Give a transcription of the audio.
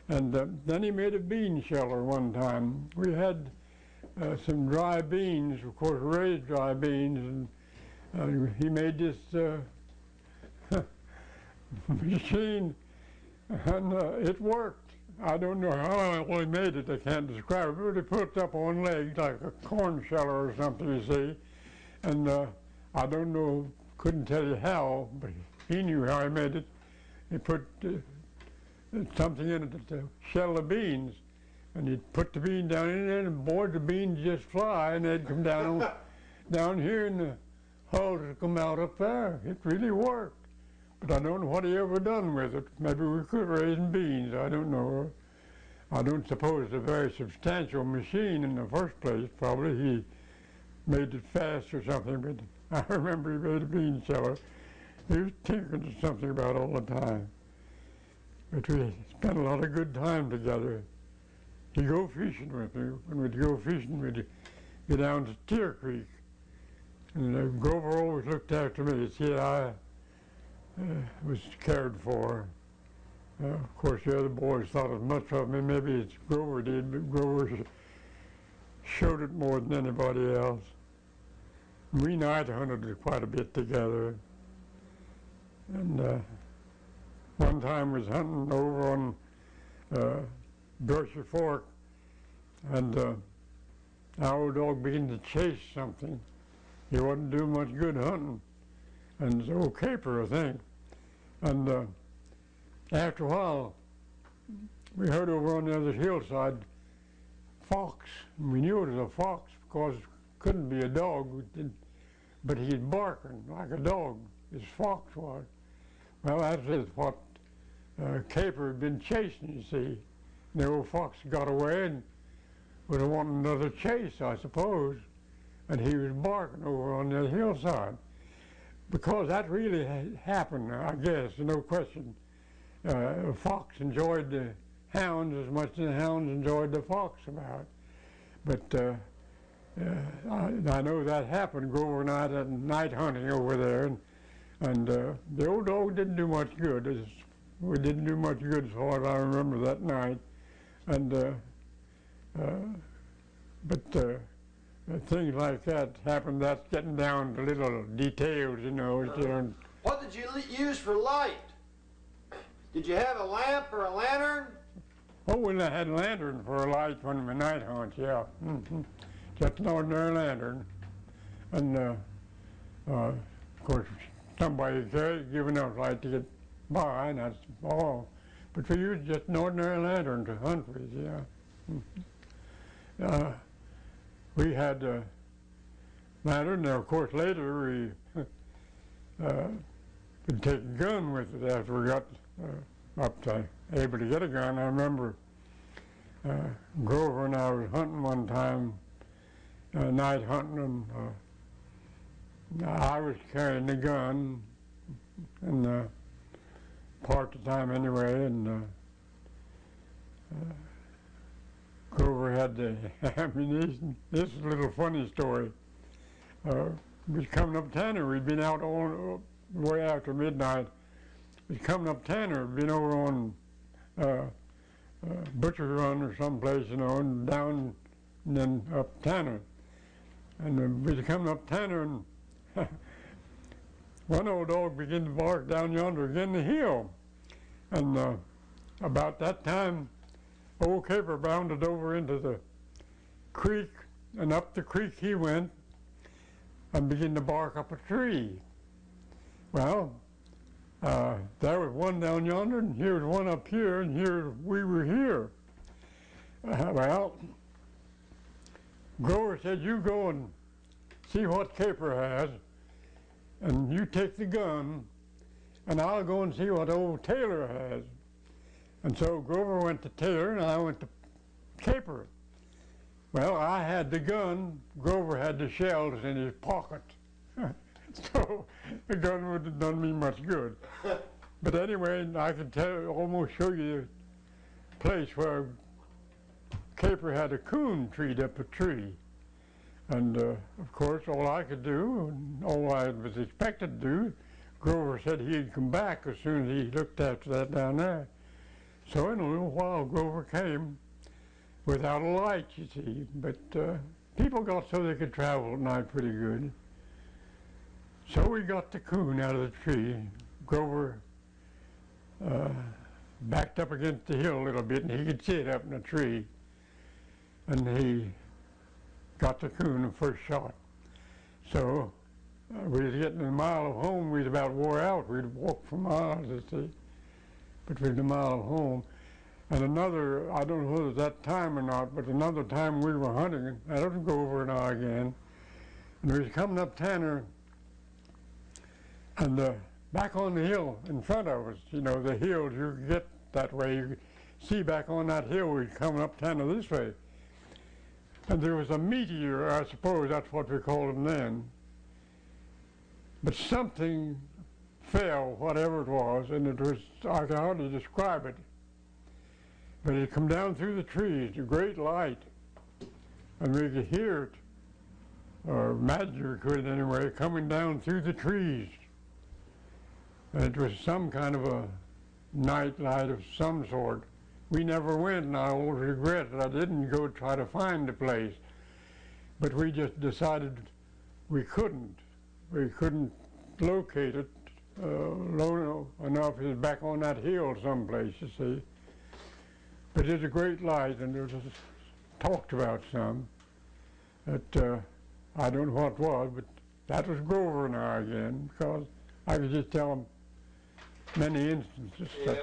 And then he made a bean sheller one time. We had some dry beans, of course, raised dry beans, and he made this machine, and it worked. I don't know how he made it, I can't describe it, but he put it up on legs like a corn sheller or something, you see. And I don't know, couldn't tell you how, but he knew how he made it. He put something in it to shell the beans, and he'd put the bean down in there, and boy, the beans just fly, and they'd come down down here, and the hulls would come out up there. It really worked. But I don't know what he ever done with it. Maybe we could raise beans, I don't know. I don't suppose it's a very substantial machine in the first place. Probably he made it fast or something, but I remember he made a bean sheller. He was tinkering something about all the time. But we spent a lot of good time together. He'd go fishing with me. When we'd go fishing, we'd go down to Steer Creek. And Grover always looked after me. See, I was cared for. Of course, the other boys thought as much of me. Maybe it's Grover did, but Grover showed it more than anybody else. We night hunted quite a bit together. And one time was hunting over on Brushy Fork, and our old dog began to chase something. He wasn't doing much good hunting. And it's old caper, I think. And after a while, we heard over on the other hillside, fox. And we knew it was a fox because it couldn't be a dog, but he's barking like a dog, this fox was. Well, that is what caper had been chasing, you see. And the old fox got away and was wanting another chase, I suppose. And he was barking over on the hillside. Because that really happened, I guess, no question. The fox enjoyed the hounds as much as the hounds enjoyed the fox about. But I know that happened, Grover and I at night hunting over there, and the old dog didn't do much good. We didn't do much good as far as I remember that night. And things like that happen. That's getting down to little details, you know. What did you use for light? Did you have a lamp or a lantern? Oh, we had a lantern for a light on the night hunts, yeah. Just an ordinary lantern. And of course, somebody give enough light to get by, and that's all. But we used just an ordinary lantern to hunt with, yeah. We had a lantern, and of course later we would take a gun with it after we got up to able to get a gun. I remember Grover and I was hunting one time, night hunting, and I was carrying the gun, and part of the time anyway, and Grover had the ammunition. This is a little funny story. We was coming up Tanner. We'd been out all way after midnight. We was coming up Tanner. We'd been over on Butcher Run or someplace, you know, and down and then up Tanner. And we was coming up Tanner, and one old dog began to bark down yonder again the hill. And about that time, old Caper bounded over into the creek, and up the creek he went and began to bark up a tree. Well, there was one down yonder, and here was one up here, and here we were here. Well, Grover said, you go and see what Caper has, and you take the gun, and I'll go and see what old Taylor has. And so Grover went to Taylor, and I went to Caper. Well, I had the gun, Grover had the shells in his pocket. So the gun wouldn't have done me much good. But anyway, I can almost show you the place where Caper had a coon treed up a tree. And of course, all I could do, and all I was expected to do, Grover said he'd come back as soon as he looked after that down there. So in a little while, Grover came without a light, you see, but people got so they could travel at night pretty good. So we got the coon out of the tree. Grover backed up against the hill a little bit, and he could see it up in the tree. And he got the coon the first shot. So we was getting a mile of home. We was about wore out. We'd walk for miles, you see, between the mile of home. And another, I don't know whether it was that time or not, but another time we were hunting, that was Grover and I again, and we was coming up Tanner, and back on the hill in front of us, you know, the hills you could get that way, you could see back on that hill we were coming up Tanner this way. And there was a meteor, I suppose that's what we called them then. But something fell, whatever it was, and it was, I can hardly describe it. But it come down through the trees, a great light, and we could hear it, or Madger could anyway, coming down through the trees. And it was some kind of a night light of some sort. We never went, and I always regret that I didn't go try to find the place. But we just decided we couldn't. We couldn't locate it low enough. It was back on that hill someplace, you see. But it's a great light, and it was talked about some. That I don't know what it was, but that was Grover and I again, because I could just tell them many instances. Yeah.